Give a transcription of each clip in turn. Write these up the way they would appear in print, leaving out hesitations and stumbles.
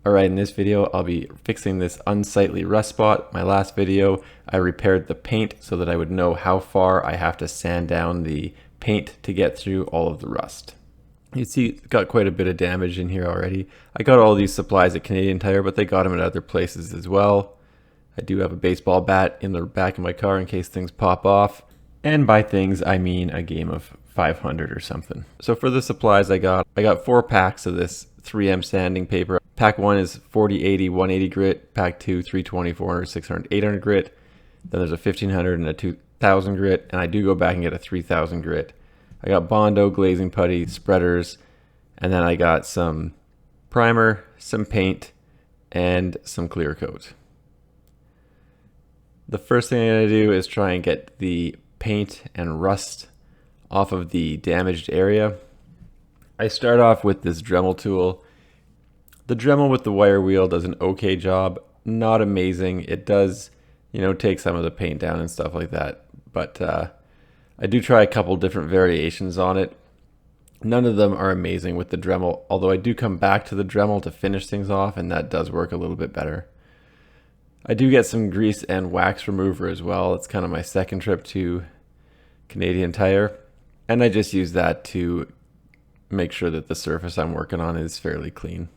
Alright, in this video I'll be fixing this unsightly rust spot. My last video I repaired the paint so that I would know how far I have to sand down the paint to get through all of the rust. You see it's got quite a bit of damage in here already. I got all these supplies at Canadian Tire, but they got them at other places as well. I do have a baseball bat in the back of my car in case things pop off. And by things I mean a game of 500 or something. So for the supplies I got 4 packs of this 3M sanding paper. Pack 1 is 40, 80, 180 grit. Pack 2, 320, 400, 600, 800 grit. Then there's a 1500 and a 2000 grit. And I do go back and get a 3000 grit. I got Bondo, glazing putty, spreaders. And then I got some primer, some paint, and some clear coat. The first thing I'm going to do is try and get the paint and rust off of the damaged area. I start off with this Dremel tool. The Dremel with the wire wheel does an okay job. Not amazing. It does, take some of the paint down and stuff like that. But I do try a couple different variations on it. None of them are amazing with the Dremel, although I do come back to the Dremel to finish things off, and that does work a little bit better. I do get some grease and wax remover as well. It's kind of my second trip to Canadian Tire, and I just use that to make sure that the surface I'm working on is fairly clean.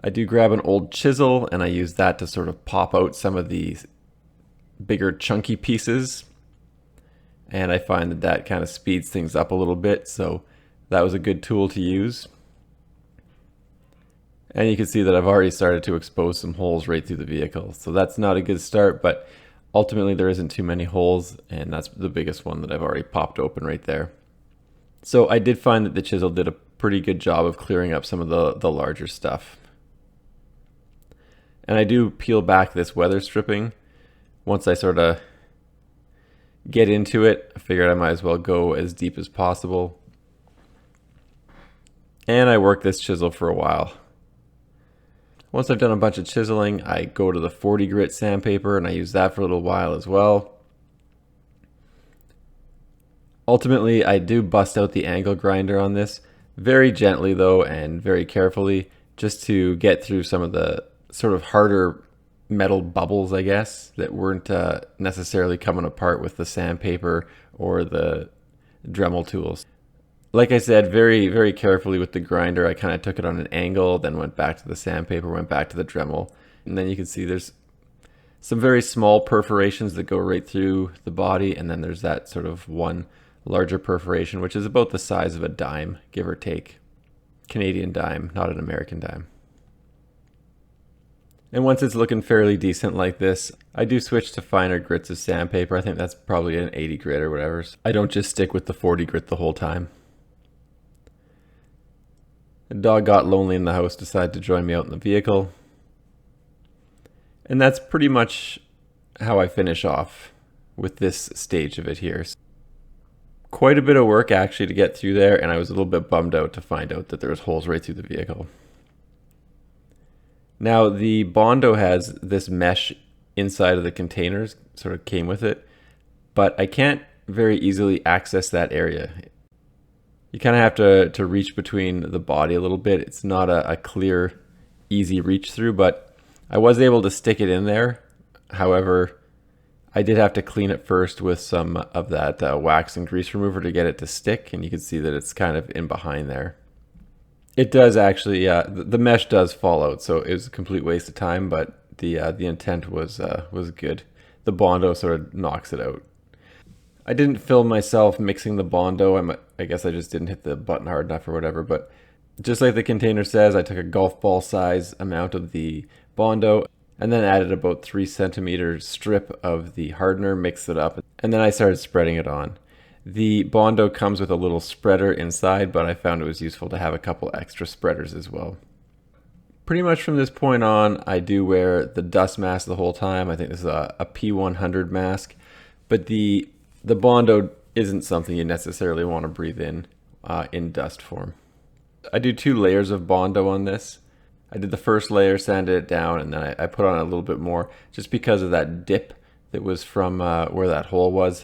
I do grab an old chisel and I use that to sort of pop out some of the bigger chunky pieces, and I find that that kind of speeds things up a little bit, so that was a good tool to use. And you can see that I've already started to expose some holes right through the vehicle, so that's not a good start, but ultimately there isn't too many holes, and that's the biggest one that I've already popped open right there. So I did find that the chisel did a pretty good job of clearing up some of the larger stuff. And I do peel back this weather stripping. Once I sort of get into it, I figured I might as well go as deep as possible. And I work this chisel for a while. Once I've done a bunch of chiseling, I go to the 40 grit sandpaper and I use that for a little while as well. Ultimately, I do bust out the angle grinder on this, very gently though and very carefully, just to get through some of the sort of harder metal bubbles, I guess, that weren't necessarily coming apart with the sandpaper or the Dremel tools. Like I said, very, very carefully with the grinder. I kind of took it on an angle, then went back to the sandpaper, went back to the Dremel. And then you can see there's some very small perforations that go right through the body. And then there's that sort of one larger perforation, which is about the size of a dime, give or take. Canadian dime, not an American dime. And once it's looking fairly decent like this, I do switch to finer grits of sandpaper. I think that's probably an 80 grit or whatever. So I don't just stick with the 40 grit the whole time. The dog got lonely in the house, decided to join me out in the vehicle. And that's pretty much how I finish off with this stage of it here. Quite a bit of work actually to get through there, and I was a little bit bummed out to find out that there was holes right through the vehicle. Now the Bondo has this mesh inside of the containers, sort of came with it, but I can't very easily access that area. You kind of have to reach between the body a little bit. It's not a clear, easy reach through, but I was able to stick it in there. However, I did have to clean it first with some of that wax and grease remover to get it to stick, and you can see that it's kind of in behind there. It does actually, the mesh does fall out, so it was a complete waste of time, but the intent was good. The Bondo sort of knocks it out. I didn't film myself mixing the Bondo. I guess I just didn't hit the button hard enough or whatever, but just like the container says, I took a golf ball size amount of the Bondo and then added about 3 centimeter strip of the hardener, mixed it up, and then I started spreading it on. The Bondo comes with a little spreader inside, but I found it was useful to have a couple extra spreaders as well. Pretty much from this point on, I do wear the dust mask the whole time. I think this is a P100 mask, but the Bondo isn't something you necessarily want to breathe in dust form. I do 2 layers of Bondo on this. I did the first layer, sanded it down, and then I put on a little bit more just because of that dip that was from where that hole was.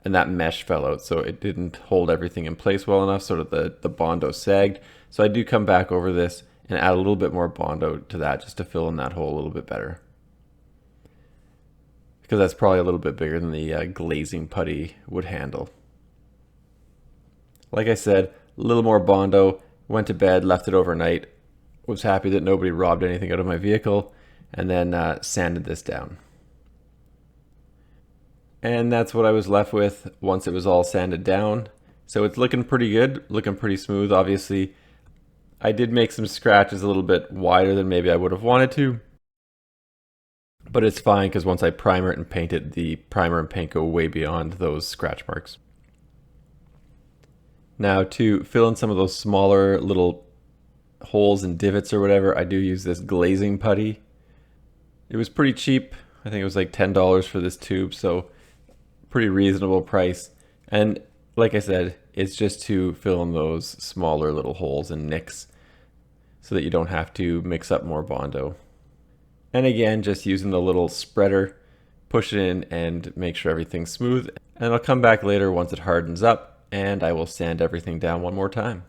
and that mesh fell out, so it didn't hold everything in place well enough, so that the Bondo sagged. So I do come back over this and add a little bit more Bondo to that just to fill in that hole a little bit better. Because that's probably a little bit bigger than the glazing putty would handle. Like I said, a little more Bondo, went to bed, left it overnight, was happy that nobody robbed anything out of my vehicle, and then sanded this down. And that's what I was left with once it was all sanded down. So it's looking pretty good, looking pretty smooth. Obviously, I did make some scratches a little bit wider than maybe I would have wanted to. But it's fine because once I primer it and paint it, the primer and paint go way beyond those scratch marks. Now to fill in some of those smaller little holes and divots or whatever, I do use this glazing putty. It was pretty cheap. I think it was like $10 for this tube, so pretty reasonable price. And like I said, it's just to fill in those smaller little holes and nicks so that you don't have to mix up more Bondo. And again, just using the little spreader, push it in and make sure everything's smooth. And I'll come back later once it hardens up and I will sand everything down one more time.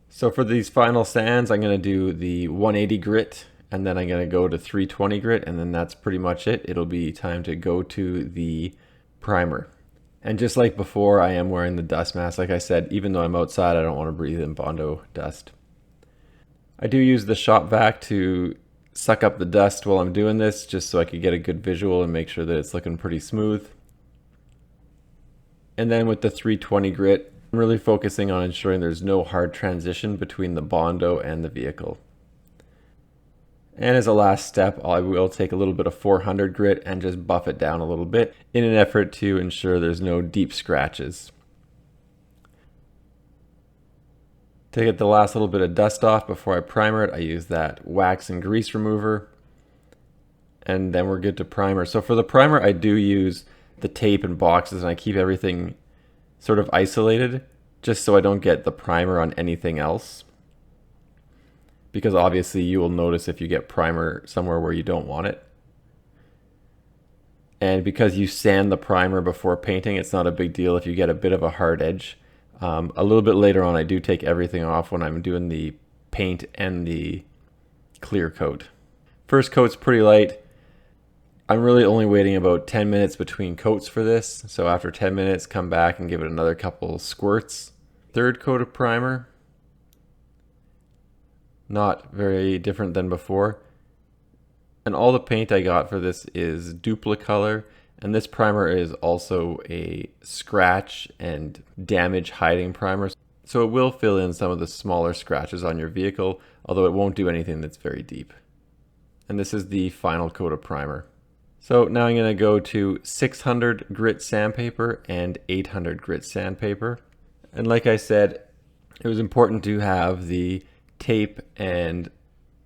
So for these final sands, I'm going to do the 180 grit and then I'm going to go to 320 grit, and then that's pretty much it. It'll be time to go to the primer. And just like before, I am wearing the dust mask. Like I said, even though I'm outside, I don't want to breathe in Bondo dust. I do use the shop vac to suck up the dust while I'm doing this, just so I could get a good visual and make sure that it's looking pretty smooth. And then with the 320 grit, I'm really focusing on ensuring there's no hard transition between the Bondo and the vehicle. And as a last step, I will take a little bit of 400 grit and just buff it down a little bit in an effort to ensure there's no deep scratches. To get the last little bit of dust off before I primer it, I use that wax and grease remover. And then we're good to primer. So for the primer, I do use the tape and boxes, and I keep everything sort of isolated just so I don't get the primer on anything else. Because obviously you will notice if you get primer somewhere where you don't want it. And because you sand the primer before painting, it's not a big deal if you get a bit of a hard edge. A little bit later on, I do take everything off when I'm doing the paint and the clear coat. First coat's pretty light. I'm really only waiting about 10 minutes between coats for this. So after 10 minutes, come back and give it another couple squirts. Third coat of primer. Not very different than before. And all the paint I got for this is Duplicolor, and this primer is also a scratch and damage hiding primer. So it will fill in some of the smaller scratches on your vehicle, although it won't do anything that's very deep. And this is the final coat of primer. So now I'm going to go to 600 grit sandpaper and 800 grit sandpaper. And like I said, it was important to have the tape and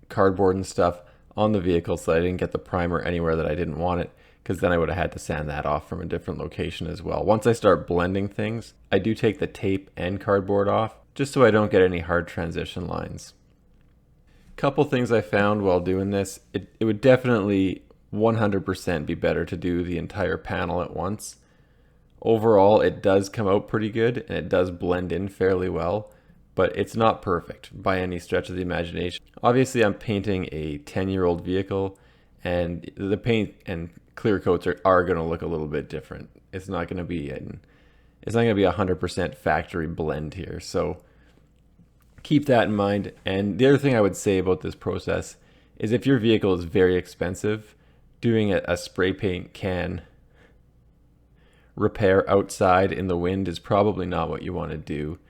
cardboard and stuff on the vehicle so I didn't get the primer anywhere that I didn't want it, because then I would have had to sand that off from a different location as well. Once I start blending things, I do take the tape and cardboard off just so I don't get any hard transition lines. Couple things I found while doing this, it would definitely 100% be better to do the entire panel at once. Overall, it does come out pretty good and it does blend in fairly well, but it's not perfect by any stretch of the imagination. Obviously, I'm painting a 10-year-old vehicle, and the paint and clear coats are going to look a little bit different. It's not going to be a 100% factory blend here. So keep that in mind. And the other thing I would say about this process is if your vehicle is very expensive, doing a spray paint can repair outside in the wind is probably not what you want to do.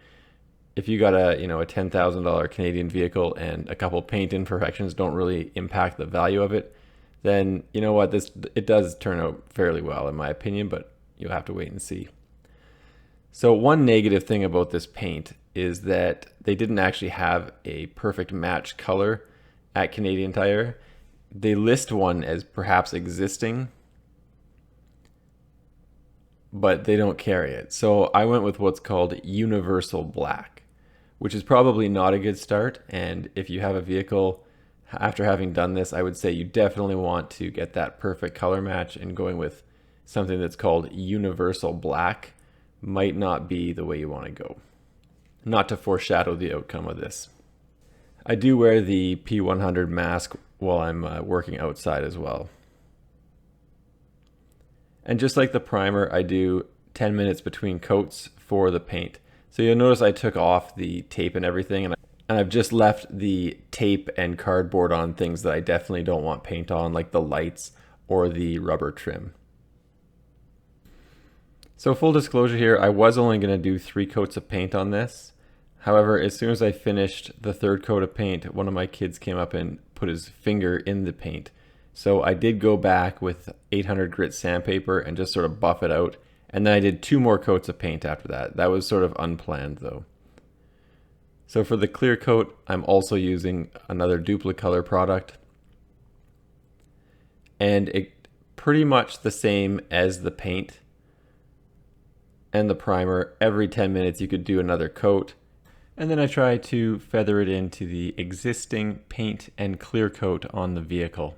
If you got a $10,000 Canadian vehicle and a couple paint imperfections don't really impact the value of it, then you know what, it does turn out fairly well in my opinion, but you'll have to wait and see. So one negative thing about this paint is that they didn't actually have a perfect match color at Canadian Tire. They list one as perhaps existing, but they don't carry it. So I went with what's called universal black, which is probably not a good start. And if you have a vehicle after having done this, I would say you definitely want to get that perfect color match, and going with something that's called universal black might not be the way you want to go. Not to foreshadow the outcome of this. I do wear the P100 mask while I'm working outside as well. And just like the primer, I do 10 minutes between coats for the paint. So you'll notice I took off the tape and everything, and I've just left the tape and cardboard on things that I definitely don't want paint on, like the lights or the rubber trim. So full disclosure here, I was only going to do 3 coats of paint on this. However, as soon as I finished the 3rd coat of paint, one of my kids came up and put his finger in the paint. So I did go back with 800 grit sandpaper and just sort of buff it out. And then I did 2 more coats of paint after that. That was sort of unplanned though. So for the clear coat, I'm also using another Duplicolor product. And it pretty much the same as the paint and the primer. Every 10 minutes you could do another coat. And then I try to feather it into the existing paint and clear coat on the vehicle.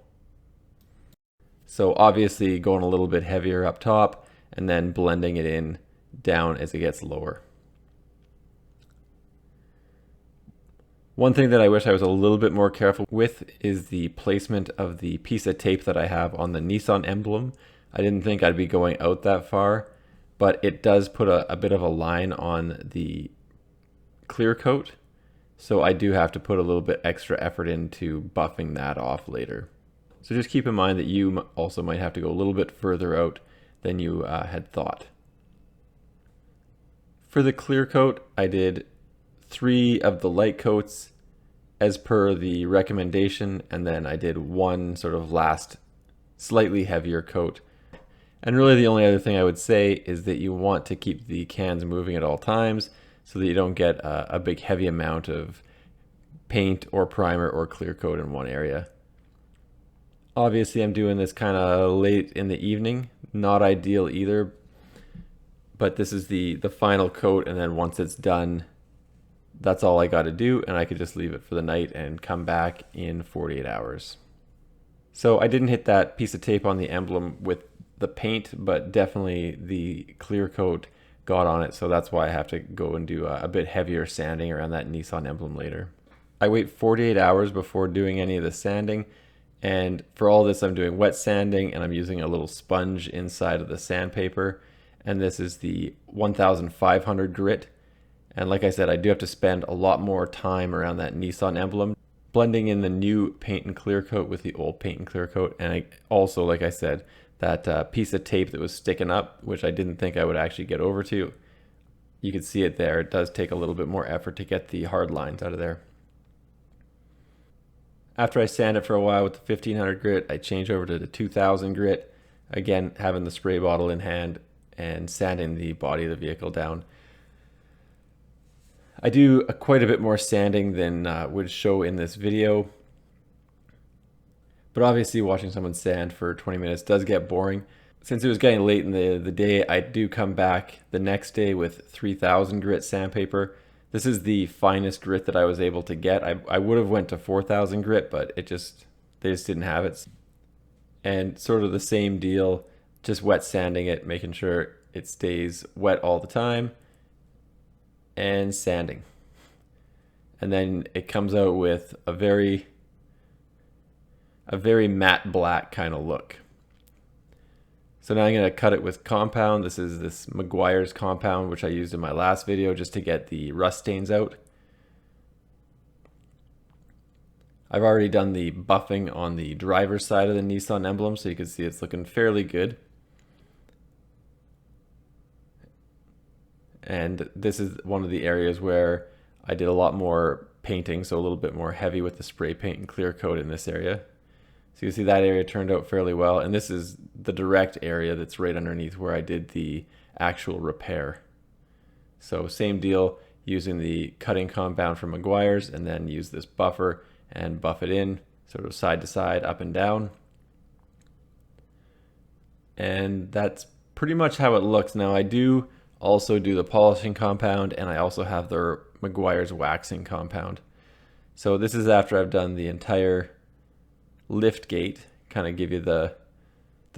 So obviously going a little bit heavier up top and then blending it in down as it gets lower. One thing that I wish I was a little bit more careful with is the placement of the piece of tape that I have on the Nissan emblem. I didn't think I'd be going out that far, but it does put a bit of a line on the clear coat. So I do have to put a little bit extra effort into buffing that off later. So just keep in mind that you also might have to go a little bit further out than you had thought. For the clear coat, I did 3 of the light coats as per the recommendation, and then I did 1 sort of last slightly heavier coat. And really the only other thing I would say is that you want to keep the cans moving at all times so that you don't get a big heavy amount of paint or primer or clear coat in one area. Obviously I'm doing this kind of late in the evening, not ideal either, but this is the final coat, and then once it's done, that's all I got to do, and I could just leave it for the night and come back in 48 hours. So I didn't hit that piece of tape on the emblem with the paint, but definitely the clear coat got on it, so that's why I have to go and do a bit heavier sanding around that Nissan emblem later. I wait 48 hours before doing any of the sanding, and for all this I'm doing wet sanding, and I'm using a little sponge inside of the sandpaper, and this is the 1500 grit. And like I said, I do have to spend a lot more time around that Nissan emblem, blending in the new paint and clear coat with the old paint and clear coat. And I also, like I said, that piece of tape that was sticking up, which I didn't think I would actually get over to, you can see it there. It does take a little bit more effort to get the hard lines out of there. After I sand it for a while with the 1500 grit, I change over to the 2000 grit, again having the spray bottle in hand and sanding the body of the vehicle down. I do quite a bit more sanding than would show in this video, but obviously watching someone sand for 20 minutes does get boring. Since it was getting late in the day, I do come back the next day with 3000 grit sandpaper. This is the finest grit that I was able to get. I would have went to 4000 grit, but they just didn't have it. And sort of the same deal, just wet sanding it, making sure it stays wet all the time, and sanding. And then it comes out with a very matte black kind of look. So now I'm going to cut it with compound. This is this Meguiar's compound, which I used in my last video just to get the rust stains out. I've already done the buffing on the driver's side of the Nissan emblem, so you can see it's looking fairly good. And this is one of the areas where I did a lot more painting, so a little bit more heavy with the spray paint and clear coat in this area. So you see that area turned out fairly well, and this is the direct area that's right underneath where I did the actual repair. So same deal, using the cutting compound from Meguiar's, and then use this buffer and buff it in, sort of side to side, up and down. And that's pretty much how it looks. Now I do also do the polishing compound, and I also have the Meguiar's waxing compound. So this is after I've done the entire lift gate, kind of give you the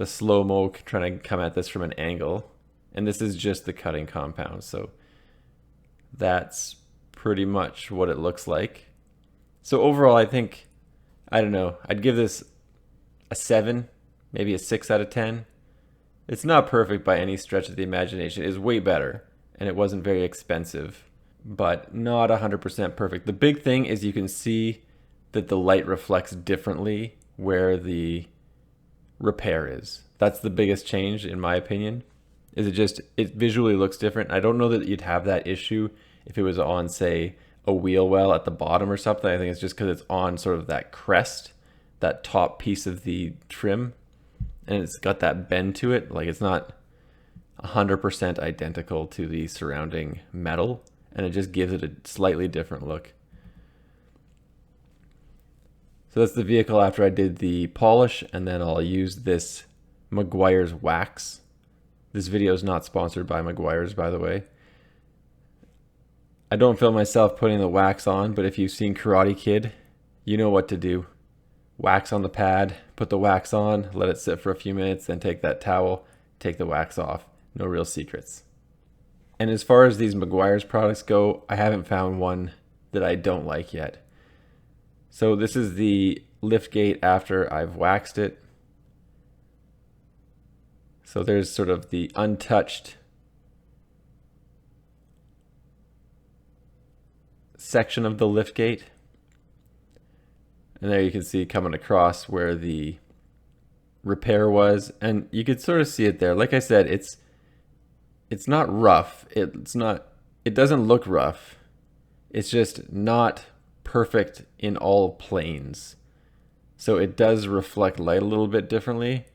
slow-mo, trying to come at this from an angle. And this is just the cutting compound. So that's pretty much what it looks like. So overall, I think, I don't know, I'd give this a 7, maybe a 6 out of 10. It's not perfect by any stretch of the imagination. It is way better, and it wasn't very expensive, but not 100% perfect. The big thing is you can see that the light reflects differently where the repair is. That's the biggest change, in my opinion. Is it visually looks different. I don't know that you'd have that issue if it was on, say, a wheel well at the bottom or something. I think it's just because it's on sort of that crest, that top piece of the trim, and it's got that bend to it. Like, it's not 100% identical to the surrounding metal, and it just gives it a slightly different look. So that's the vehicle after I did the polish, and then I'll use this Meguiar's wax. This video is not sponsored by Meguiar's, by the way. I don't film myself putting the wax on, but if you've seen Karate Kid, you know what to do. Wax on the pad, put the wax on, let it sit for a few minutes, then take that towel, take the wax off. No real secrets. And as far as these Meguiar's products go, I haven't found one that I don't like yet. So this is the lift gate after I've waxed it. So there's sort of the untouched section of the lift gate. And there you can see coming across where the repair was. And you could sort of see it there. Like I said, it's not rough. It doesn't look rough. It's just not perfect in all planes. So it does reflect light a little bit differently,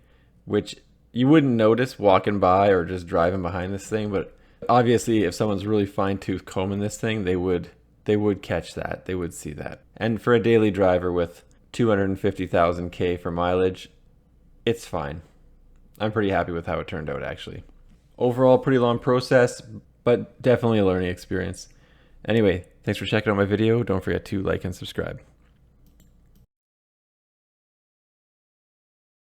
which you wouldn't notice walking by or just driving behind this thing, but obviously if someone's really fine-tooth combing this thing, they would catch that. They would see that. And for a daily driver with 250,000 K for mileage, it's fine. I'm pretty happy with how it turned out, actually. Overall, pretty long process, but definitely a learning experience. Anyway, thanks for checking out my video. Don't forget to like and subscribe.